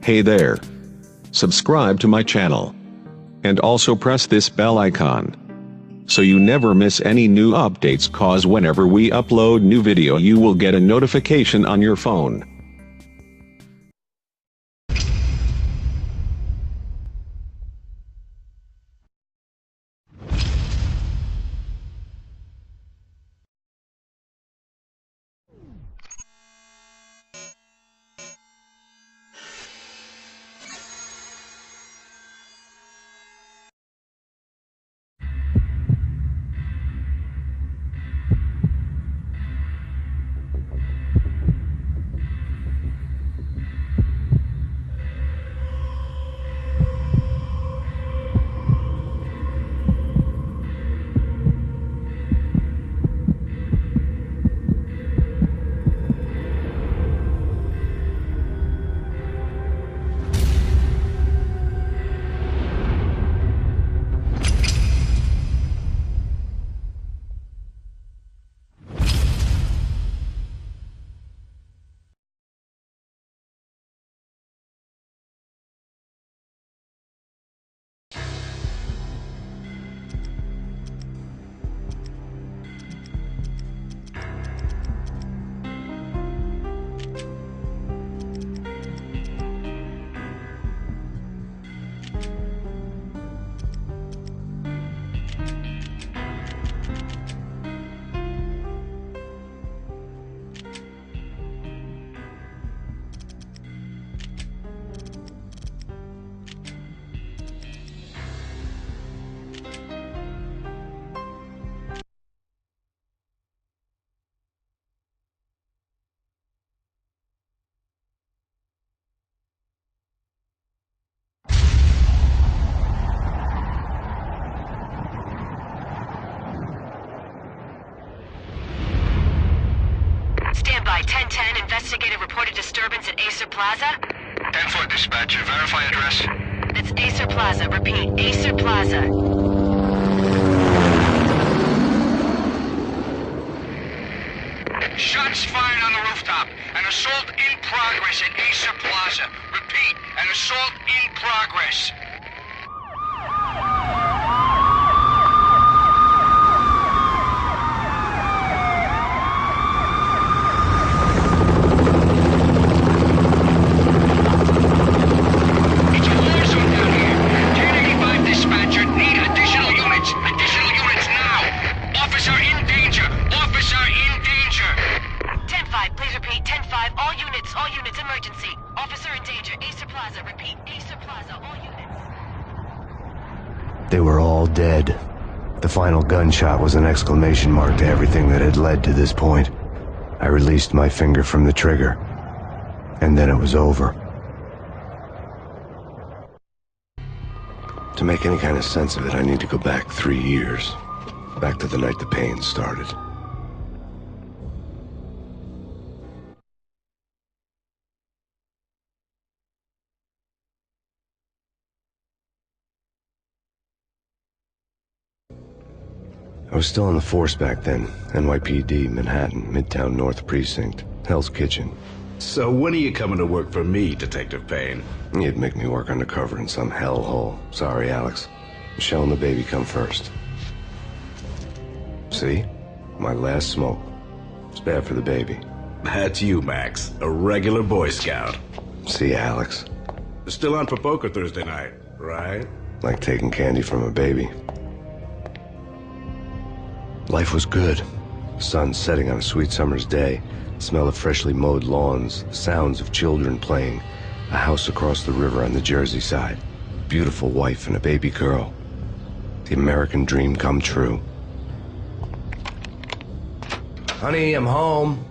Hey there. Subscribe to my channel. And also press this bell icon, so you never miss any new updates, cause whenever we upload new video you will get a notification on your phone. Standby, 1010, investigated reported disturbance at Acer Plaza. 10-4 dispatcher, verify address. It's Acer Plaza, repeat, Acer Plaza. Shots fired on the rooftop. An assault in progress at Acer Plaza. Repeat, an assault in progress. They were all dead. The final gunshot was an exclamation mark to everything that had led to this point. I released my finger from the trigger, and then it was over. To make any kind of sense of it, I need to go back 3 years. Back to the night the Payne started. I was still on the force back then. NYPD, Manhattan, Midtown North Precinct, Hell's Kitchen. So when are you coming to work for me, Detective Payne? You'd make me work undercover in some hellhole. Sorry, Alex. Michelle and the baby come first. See? My last smoke. It's bad for the baby. That's you, Max. A regular Boy Scout. See, Alex. Still on for poker Thursday night, right? Like taking candy from a baby. Life was good. Sun setting on a sweet summer's day. Smell of freshly mowed lawns. Sounds of children playing. A house across the river on the Jersey side. Beautiful wife and a baby girl. The American dream come true. Honey, I'm home.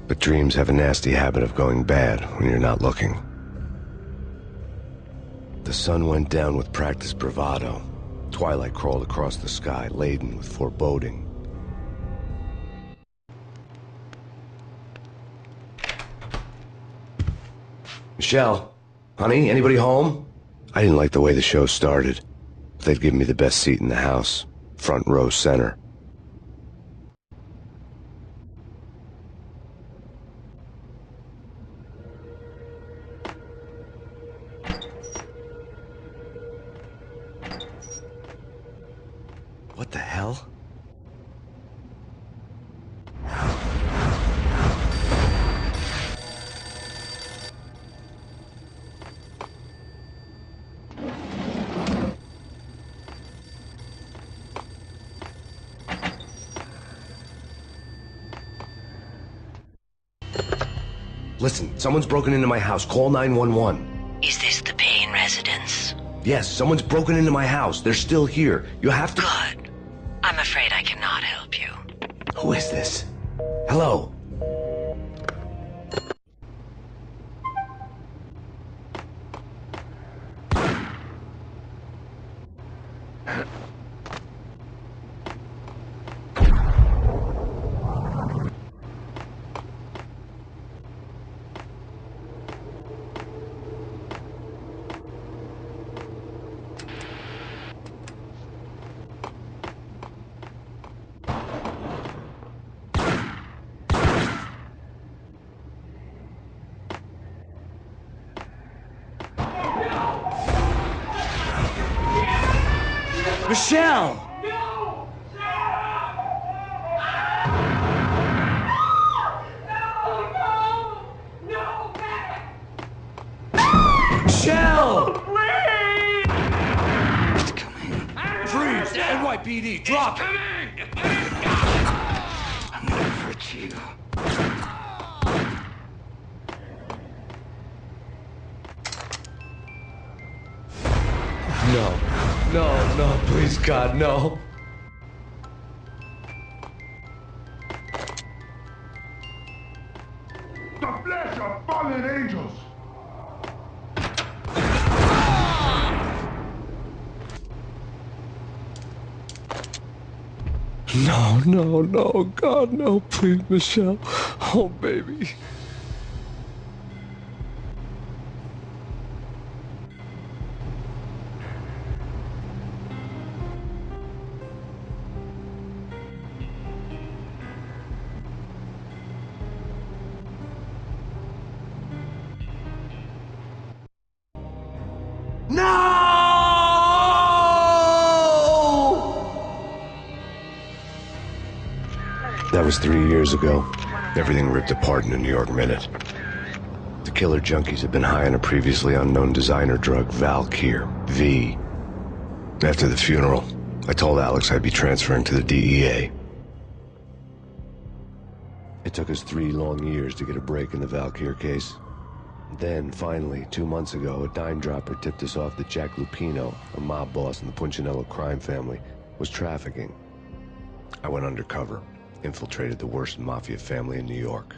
But dreams have a nasty habit of going bad when you're not looking. The sun went down with practiced bravado. Twilight crawled across the sky, laden with foreboding. Michelle, honey, anybody home? I didn't like the way the show started. They'd given me the best seat in the house, front row center. What the hell? Listen, someone's broken into my house. Call 911. Is this the Payne residence? Yes, someone's broken into my house. They're still here. You have to... Good. I'm afraid I cannot help you. Who is this? Hello? Michelle! Michelle! It's coming. Freeze! NYPD, drop it! I'm gonna hurt you. No. No, no, please, God, no. The flesh of fallen angels! No, no, no, God, no, please, Michelle. Oh, baby. That was 3 years ago. Everything ripped apart in a New York minute. The killer junkies had been high on a previously unknown designer drug, Valkyr, V. After the funeral, I told Alex I'd be transferring to the DEA. It took us 3 long years to get a break in the Valkyr case. Then, finally, 2 months ago, a dime dropper tipped us off that Jack Lupino, a mob boss in the Punchinello crime family, was trafficking. I went undercover, infiltrated the worst mafia family in New York.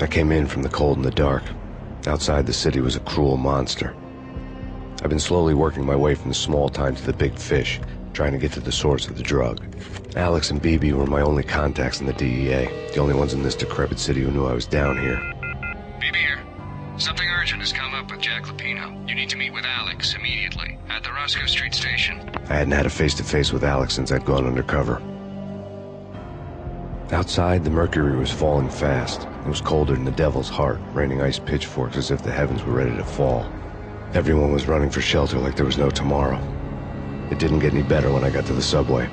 I came in from the cold and the dark. Outside the city was a cruel monster. I've been slowly working my way from the small time to the big fish, trying to get to the source of the drug. Alex and BB were my only contacts in the DEA, the only ones in this decrepit city who knew I was down here. BB here. Something urgent has come up with Jack Lupino. You need to meet with Alex immediately at the Roscoe Street station. I hadn't had a face-to-face with Alex since I'd gone undercover. Outside, the mercury was falling fast. It was colder than the devil's heart, raining ice pitchforks as if the heavens were ready to fall. Everyone was running for shelter like there was no tomorrow. It didn't get any better when I got to the subway.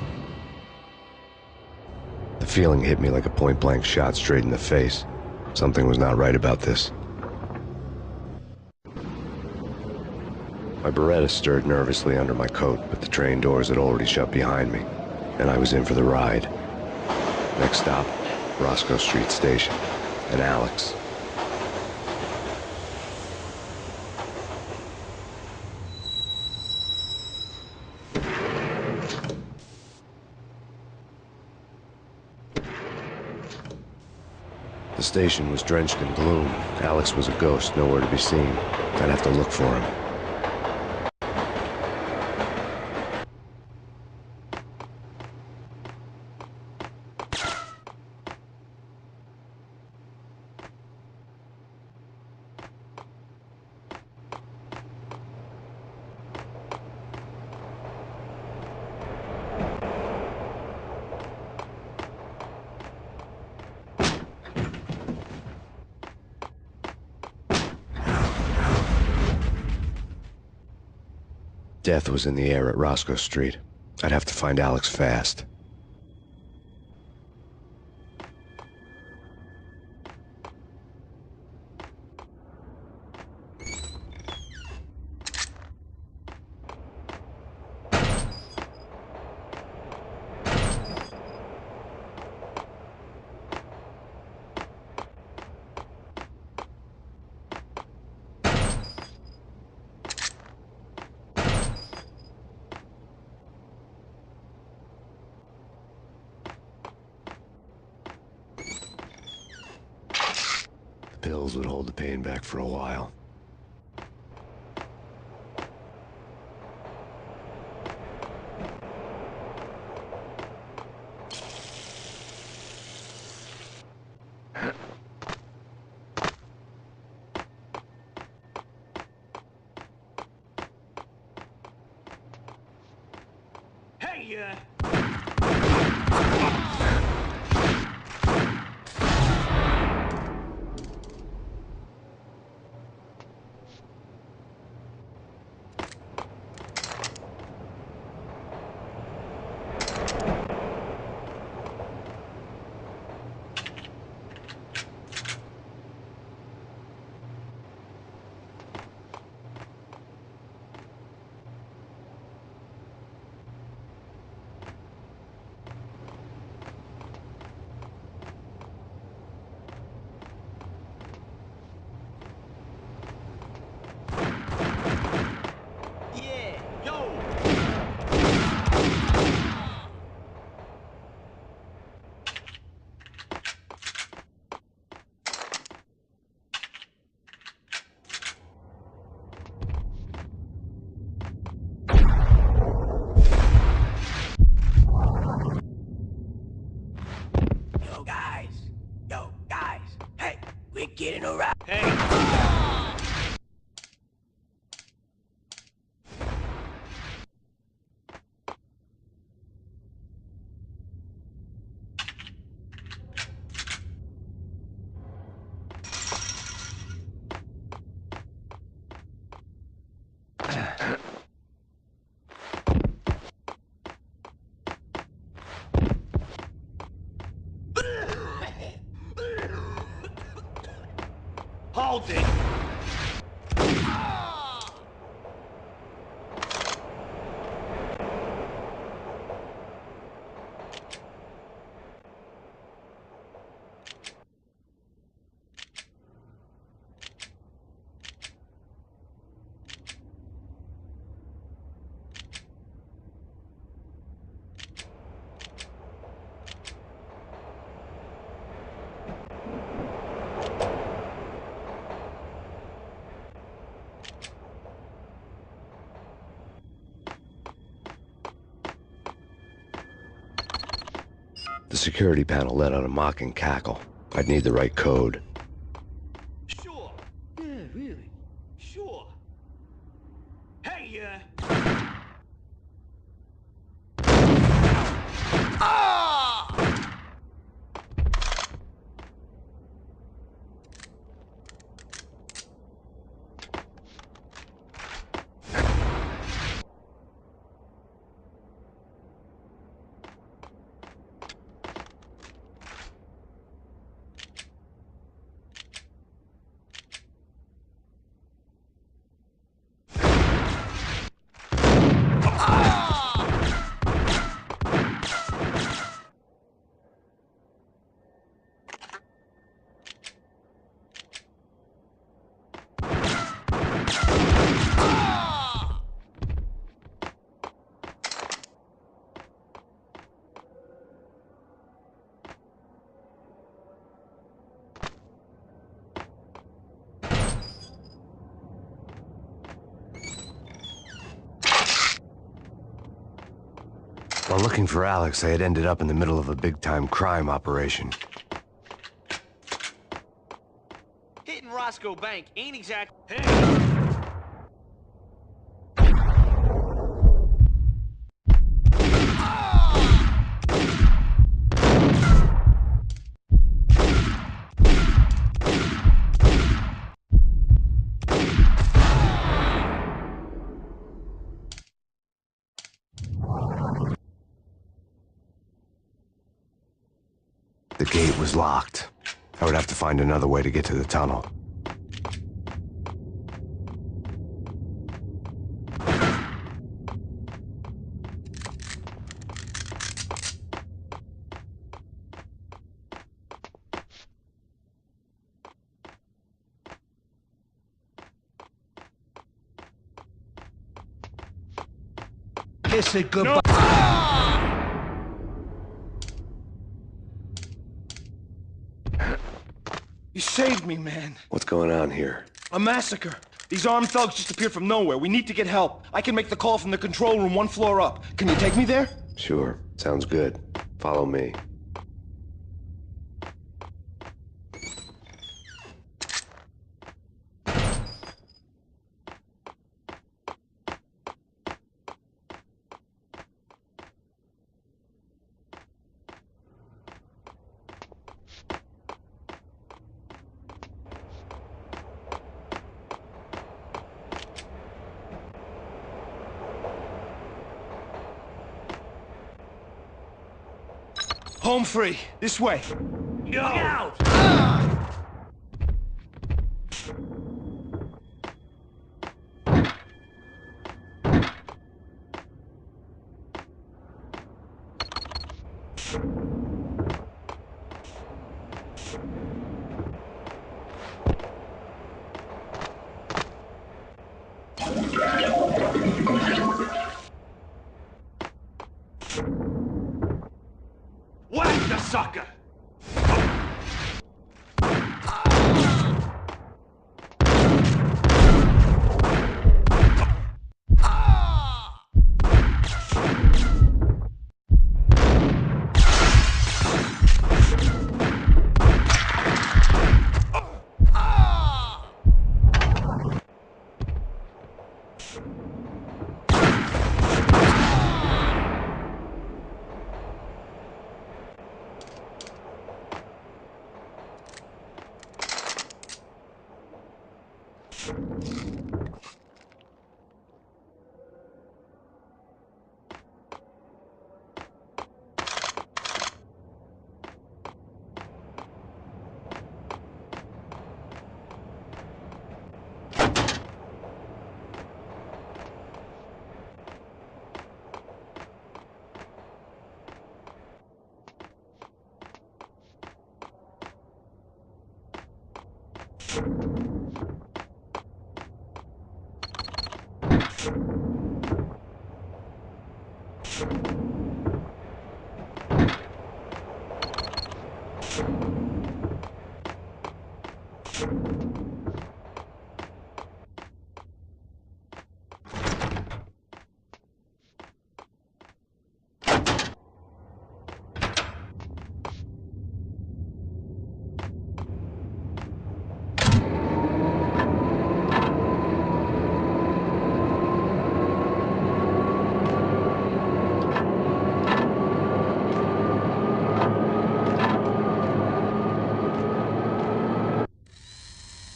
The feeling hit me like a point-blank shot straight in the face. Something was not right about this. My Beretta stirred nervously under my coat, but the train doors had already shut behind me, and I was in for the ride. Next stop, Roscoe Street Station, and Alex. The station was drenched in gloom. Alex was a ghost, nowhere to be seen. I'd have to look for him. Death was in the air at Roscoe Street. I'd have to find Alex fast. Pills would hold the pain back for a while. Getting around. Hey! Hold it! The security panel let out a mocking cackle. I'd need the right code. Sure. Yeah, really. Sure. Hey, While looking for Alex, I had ended up in the middle of a big-time crime operation. hitting Roscoe Bank ain't exactly. Hey! gate was locked. I would have to find another way to get to the tunnel. Kiss it goodbye. You saved me, man. What's going on here? A massacre. These armed thugs just appeared from nowhere. We need to get help. I can make the call from the control room 1 floor up. Can you take me there? Sure, sounds good. Follow me. Home free. This way. Look out! Whack the sucker!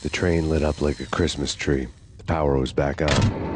The train lit up like a Christmas tree. The power was back on.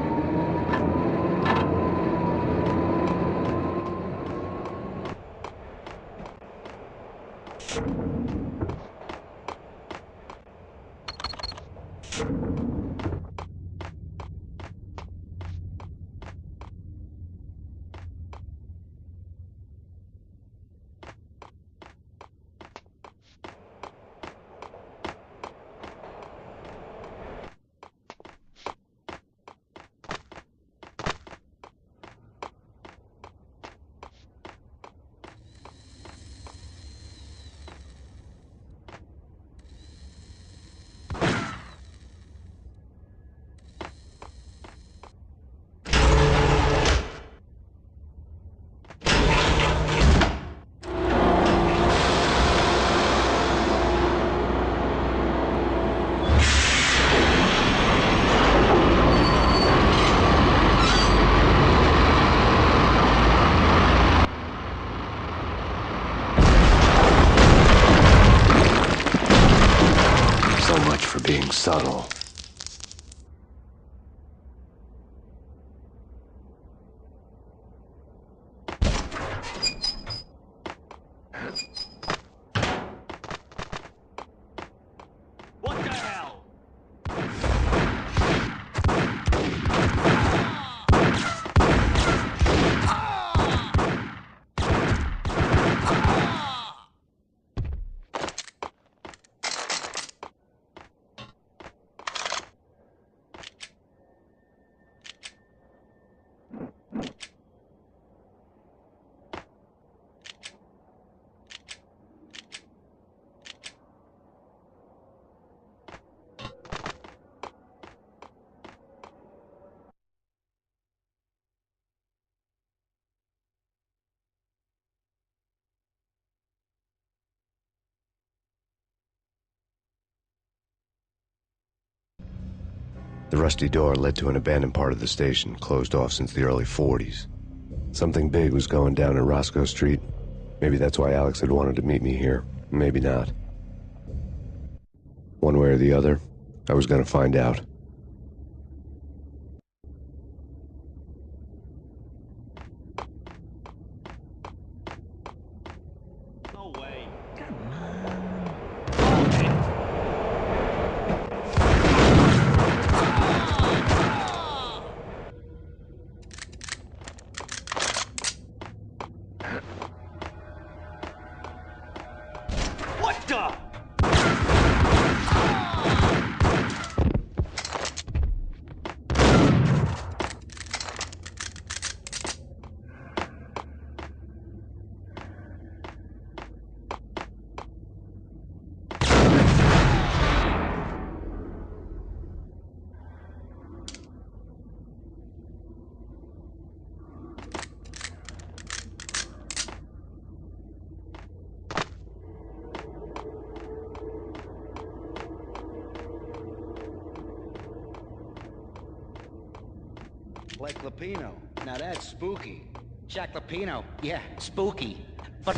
Being subtle. The rusty door led to an abandoned part of the station, closed off since the early 40s. Something big was going down in Roscoe Street. Maybe that's why Alex had wanted to meet me here. Maybe not. One way or the other, I was gonna find out. No way. What the? Like Lapino. Now that's spooky. Jack Lapino. Yeah, spooky. But...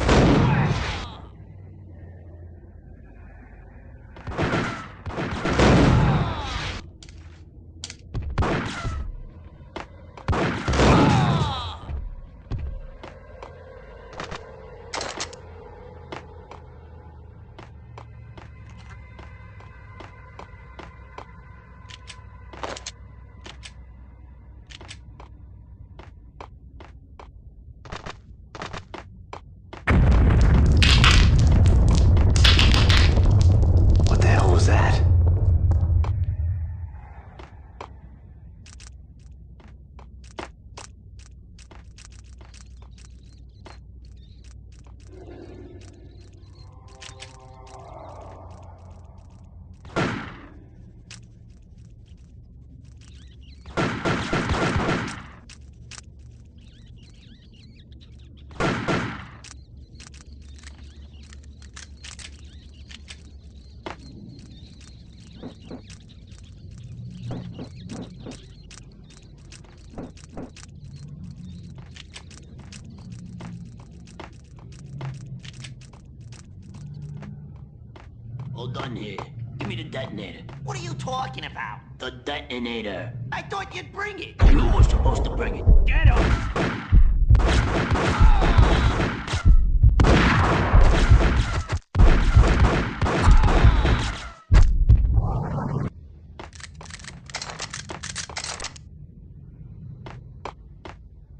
What the hell was that? Hold on here. Give me the detonator. What are you talking about? The detonator. I thought you'd bring it. You were supposed to bring it. Get him!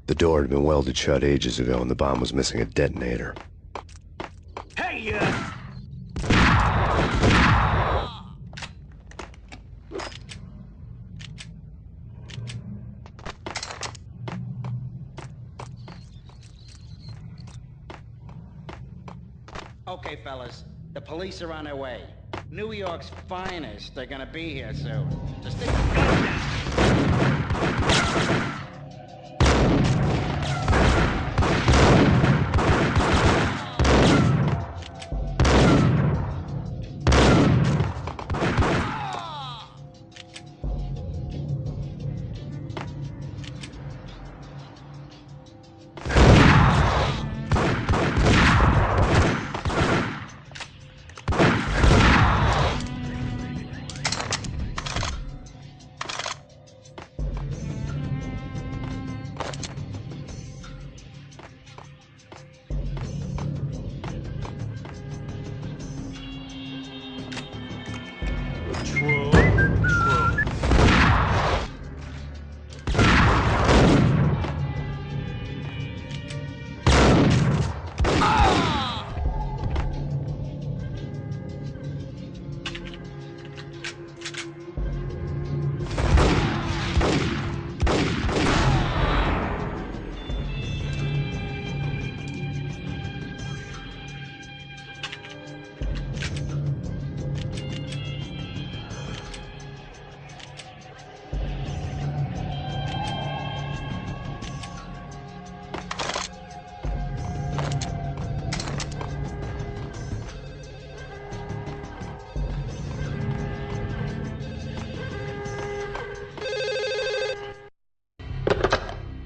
The door had been welded shut ages ago and the bomb was missing a detonator. Hey, Okay, fellas. The police are on their way. New York's finest are gonna be here soon. Just take the gun down.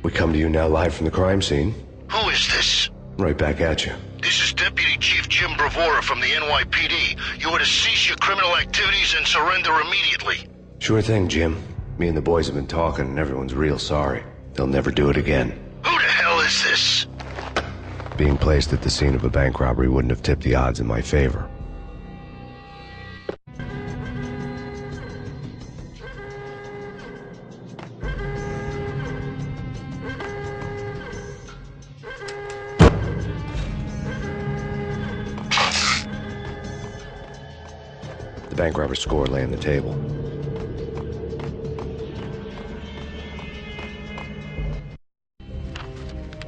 We come to you now live from the crime scene. Who is this? Right back at you. This is Deputy Chief Jim Bravura from the NYPD. You are to cease your criminal activities and surrender immediately. Sure thing, Jim. Me and the boys have been talking and everyone's real sorry. They'll never do it again. Who the hell is this? Being placed at the scene of a bank robbery wouldn't have tipped the odds in my favor. The bank robber's score lay on the table.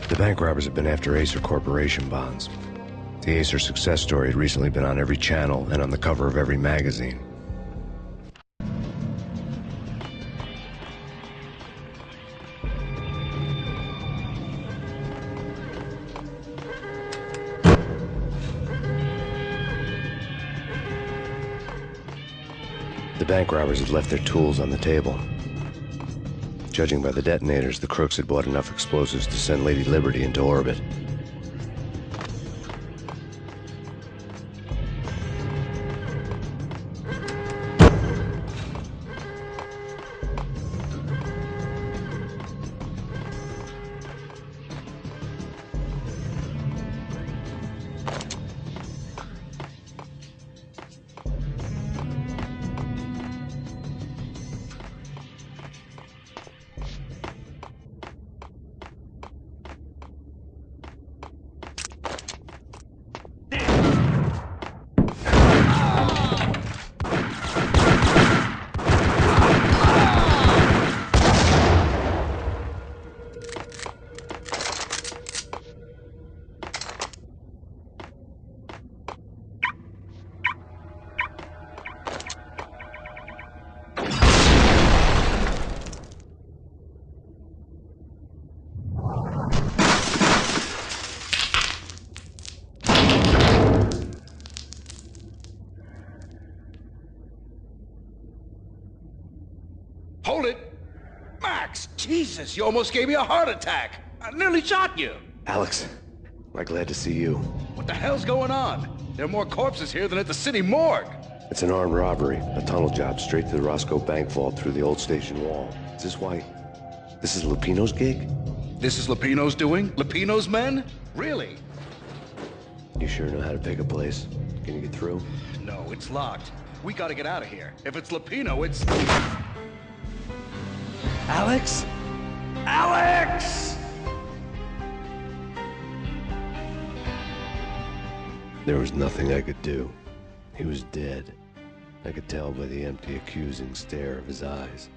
The bank robbers have been after Acer Corporation bonds. The Acer success story had recently been on every channel and on the cover of every magazine. The bank robbers had left their tools on the table. Judging by the detonators, the crooks had bought enough explosives to send Lady Liberty into orbit. Hold it! Max! Jesus, you almost gave me a heart attack! I nearly shot you! Alex, I'm glad to see you. What the hell's going on? There are more corpses here than at the city morgue! It's an armed robbery, a tunnel job straight to the Roscoe Bank vault through the old station wall. Is this why? This is Lupino's gig? This is Lupino's doing? Lupino's men? Really? You sure know how to pick a place? Can you get through? No, it's locked. We gotta get out of here. If it's Lupino, it's... Alex? Alex! There was nothing I could do. He was dead. I could tell by the empty, accusing stare of his eyes.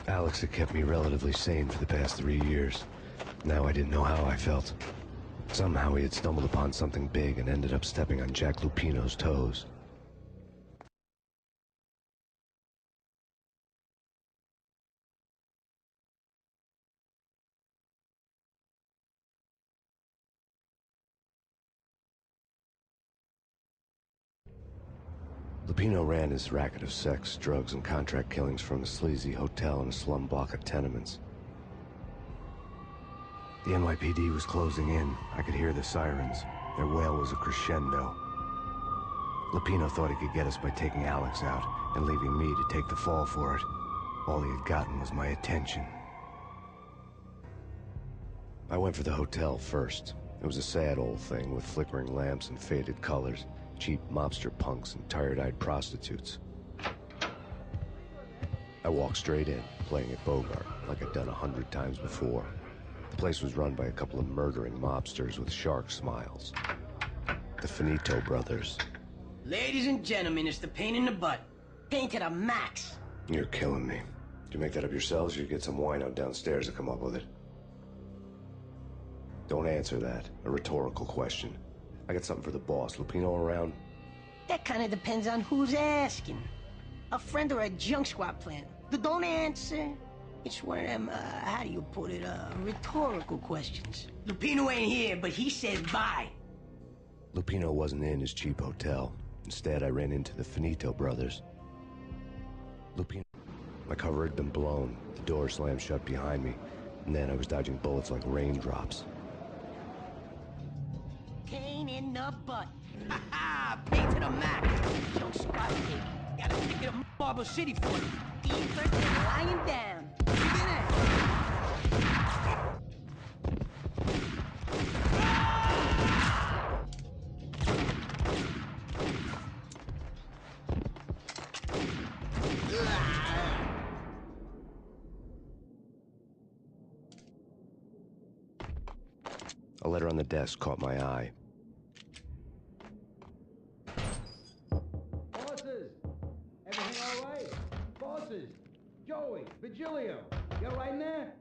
Alex had kept me relatively sane for the past 3 years. Now I didn't know how I felt. Somehow he had stumbled upon something big and ended up stepping on Jack Lupino's toes. Lupino ran his racket of sex, drugs, and contract killings from a sleazy hotel in a slum block of tenements. The NYPD was closing in. I could hear the sirens. Their wail was a crescendo. Lupino thought he could get us by taking Alex out and leaving me to take the fall for it. All he had gotten was my attention. I went for the hotel first. It was a sad old thing with flickering lamps and faded colors, cheap mobster punks and tired-eyed prostitutes. I walked straight in, playing at Bogart, like I'd done 100 times before. The place was run by a couple of murdering mobsters with shark smiles. The Finito brothers. Ladies and gentlemen, it's the pain in the butt. Pain to the max. You're killing me. Did you make that up yourselves, or you get some wino downstairs to come up with it? Don't answer that. A rhetorical question. I got something for the boss. Lupino around? That kind of depends on who's asking. A friend or a junk squad plan. Don't answer. It's one of them, how do you put it, rhetorical questions. Lupino ain't here, but he said bye. Lupino wasn't in his cheap hotel. Instead, I ran into the Finito brothers. Lupino... My cover had been blown. The door slammed shut behind me. And then I was dodging bullets like raindrops. Pain in the butt. Ha ha! Pain to the max. Junk squad kid. Got a ticket to Marble City for you. E-first and lying down. Give it in. A letter on the desk caught my eye. Bosses! Everything all right? Bosses! Joey, Vigilio, you all right in there?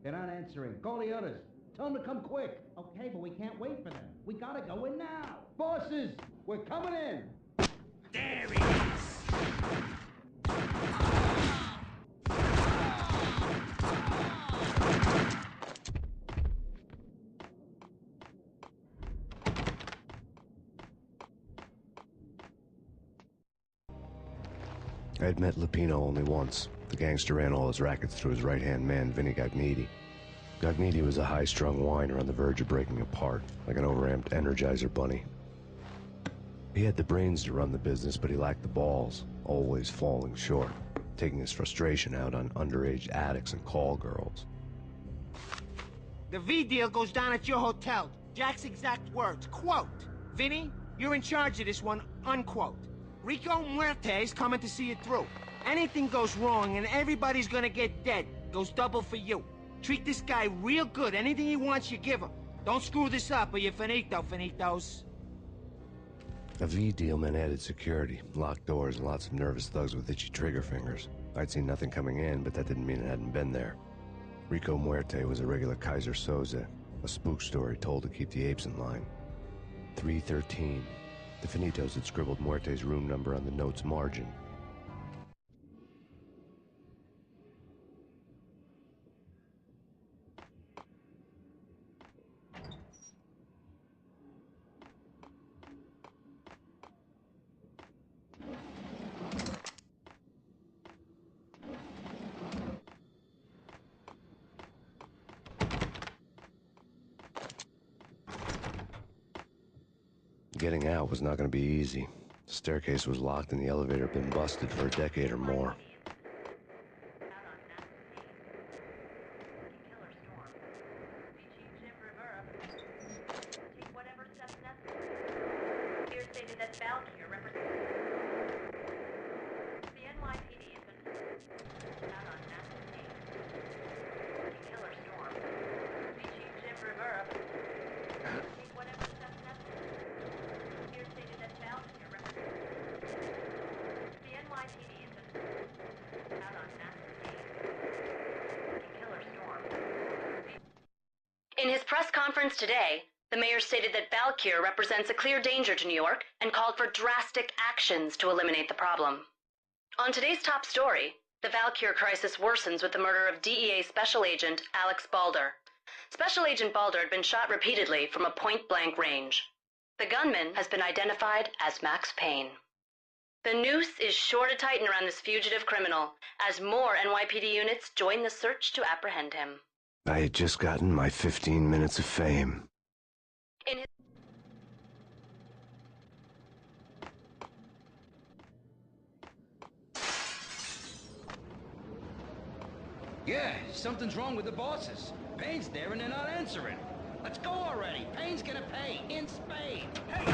They're not answering. Call the others. Tell them to come quick. Okay, but we can't wait for them. We gotta go in now. Bosses, we're coming in. There he is. I had met Lupino only once. The gangster ran all his rackets through his right-hand man, Vinny Gognitti. Gognitti was a high-strung whiner on the verge of breaking apart, like an overamped Energizer bunny. He had the brains to run the business, but he lacked the balls, always falling short, taking his frustration out on underage addicts and call girls. The V deal goes down at your hotel. Jack's exact words, quote, Vinny, you're in charge of this one, unquote. Rico Muerte's coming to see it through. Anything goes wrong and everybody's gonna get dead. Goes double for you. Treat this guy real good. Anything he wants, you give him. Don't screw this up or you're finito, finitos. A V deal meant added security, locked doors, and lots of nervous thugs with itchy trigger fingers. I'd seen nothing coming in, but that didn't mean it hadn't been there. Rico Muerte was a regular Kaiser Soze, a spook story told to keep the apes in line. 313. The Finitos had scribbled Muerte's room number on the note's margin. Getting out was not going to be easy. The staircase was locked and the elevator had been busted for a decade or more. In his press conference today, the mayor stated that Valkyr represents a clear danger to New York and called for drastic actions to eliminate the problem. On today's top story, the Valkyr crisis worsens with the murder of DEA Special Agent Alex Balder. Special Agent Balder had been shot repeatedly from a point-blank range. The gunman has been identified as Max Payne. The noose is sure to tighten around this fugitive criminal as more NYPD units join the search to apprehend him. I had just gotten my 15 minutes of fame. In his Yeah, something's wrong with the bosses. Payne's there and they're not answering. Let's go already. Payne's gonna pay in Spain. Hey,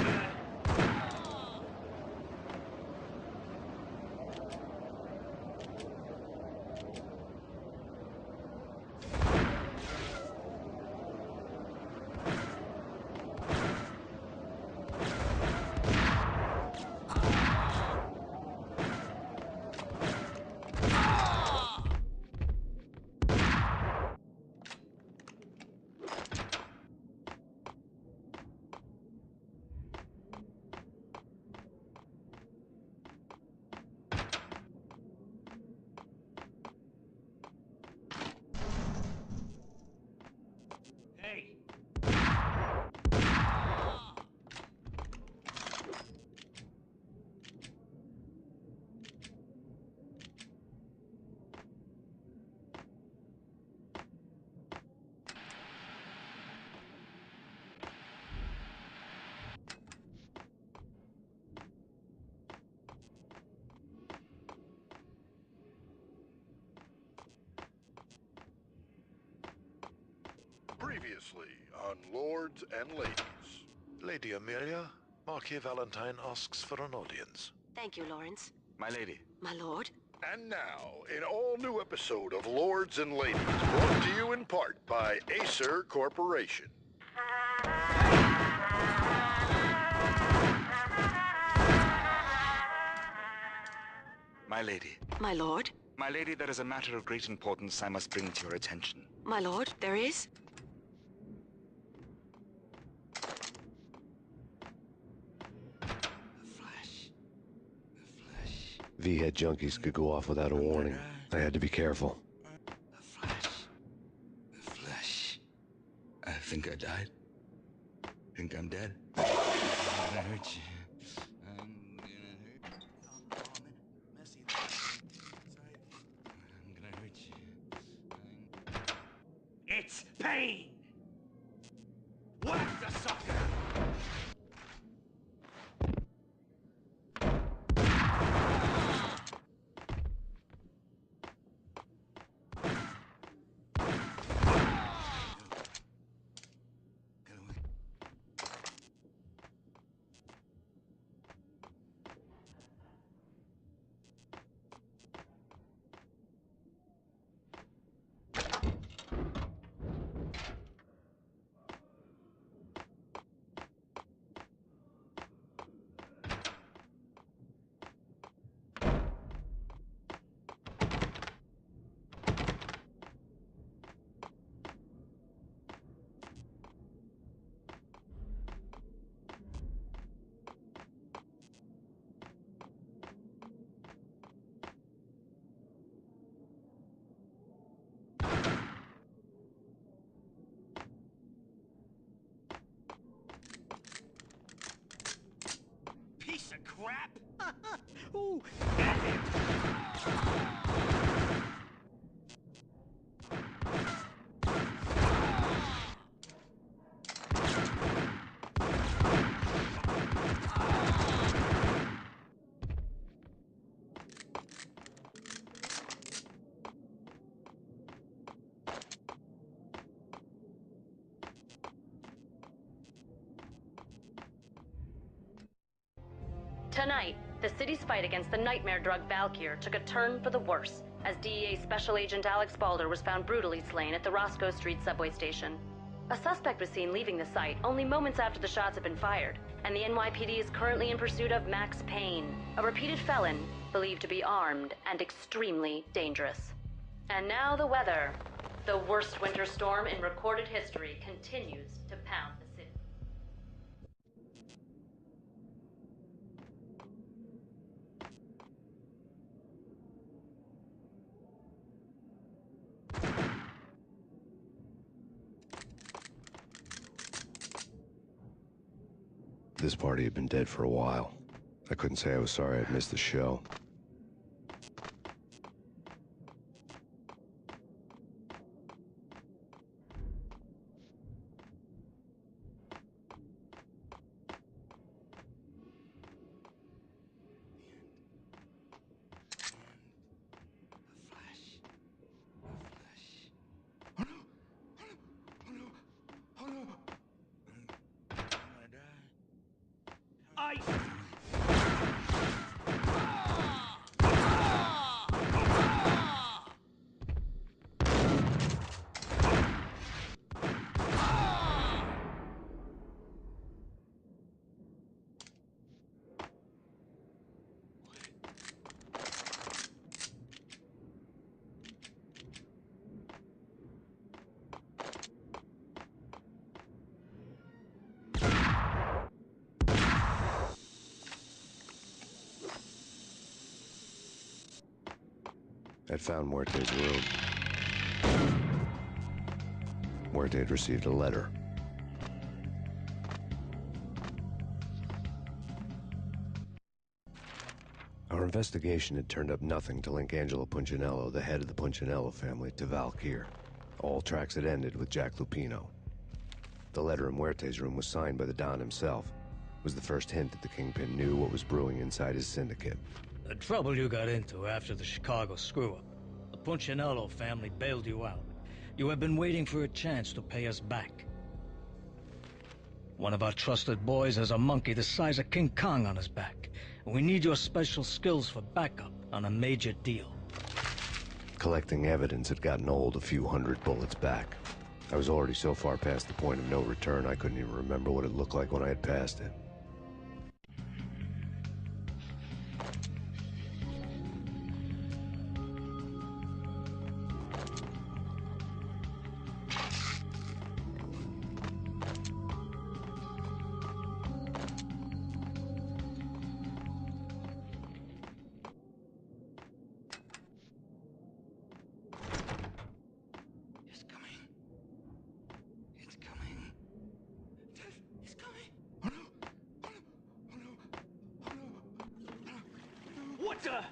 Previously on Lords and Ladies. Lady Amelia, Marquis Valentine asks for an audience. Thank you, Lawrence. My lady. My lord. And now, an all-new episode of Lords and Ladies, brought to you in part by Acer Corporation. My lady. My lord. My lady, there is a matter of great importance I must bring to your attention. My lord, there is? V-head junkies could go off without a warning. I had to be careful. Flesh. I think I died. Think I'm dead. I'm gonna hurt you. I'm gonna hurt you. It's Payne! Whack the sucker! Piece of crap! Ooh, get him! Tonight, the city's fight against the nightmare drug Valkyr took a turn for the worse, as DEA Special Agent Alex Balder was found brutally slain at the Roscoe Street subway station. A suspect was seen leaving the site only moments after the shots had been fired, and the NYPD is currently in pursuit of Max Payne, a repeated felon believed to be armed and extremely dangerous. And now the weather. The worst winter storm in recorded history continues to pound the city. This party had been dead for a while. I couldn't say I was sorry I'd missed the show. I'd found Muerte's room. Muerte had received a letter. Our investigation had turned up nothing to link Angelo Punchinello, the head of the Punchinello family, to Valkyr. All tracks had ended with Jack Lupino. The letter in Muerte's room was signed by the Don himself. It was the first hint that the Kingpin knew what was brewing inside his syndicate. The trouble you got into after the Chicago screw-up. The Punchinello family bailed you out. You have been waiting for a chance to pay us back. One of our trusted boys has a monkey the size of King Kong on his back. And we need your special skills for backup on a major deal. Collecting evidence had gotten old a few hundred bullets back. I was already so far past the point of no return I couldn't even remember what it looked like when I had passed it. What the?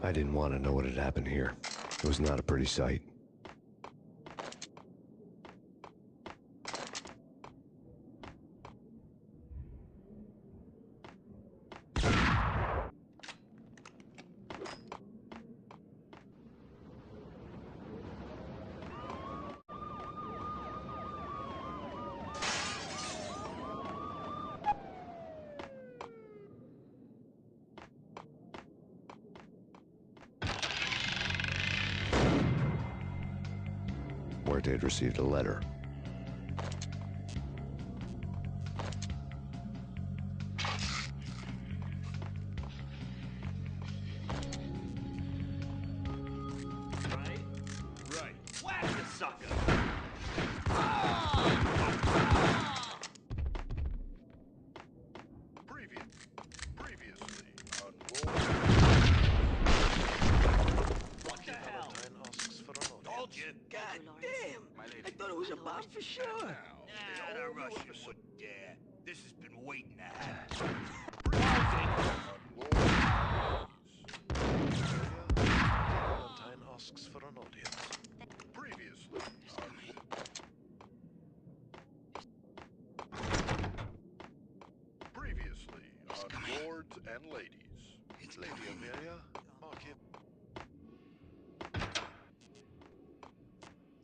I didn't want to know what had happened here. It was not a pretty sight. Muerte had received a letter. Right. Whack the sucker! Previously on What the hell? Valentine asks for an audience. Told you. God damn! I thought it was a bomb for sure. Nah, the Russian wouldn't dare. This has been waiting to happen. lords and ladies. It's Lady coming. Amelia, Marquis.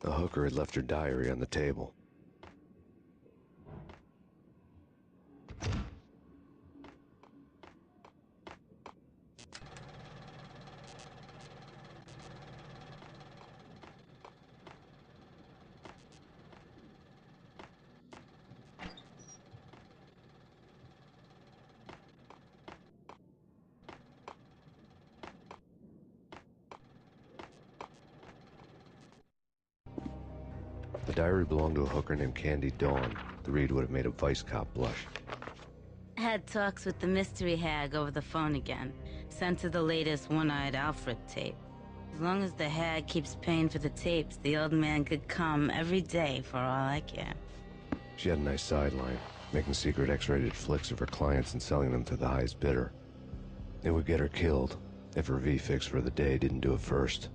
The hooker had left her diary on the table. The diary belonged to a hooker named Candy Dawn. The read would have made a vice cop blush. Had talks with the mystery hag over the phone again. Sent her the latest One-Eyed Alfred tape. As long as the hag keeps paying for the tapes, the old man could come every day for all I care. She had a nice sideline, making secret X-rated flicks of her clients and selling them to the highest bidder. It would get her killed if her V-fix for the day didn't do it first.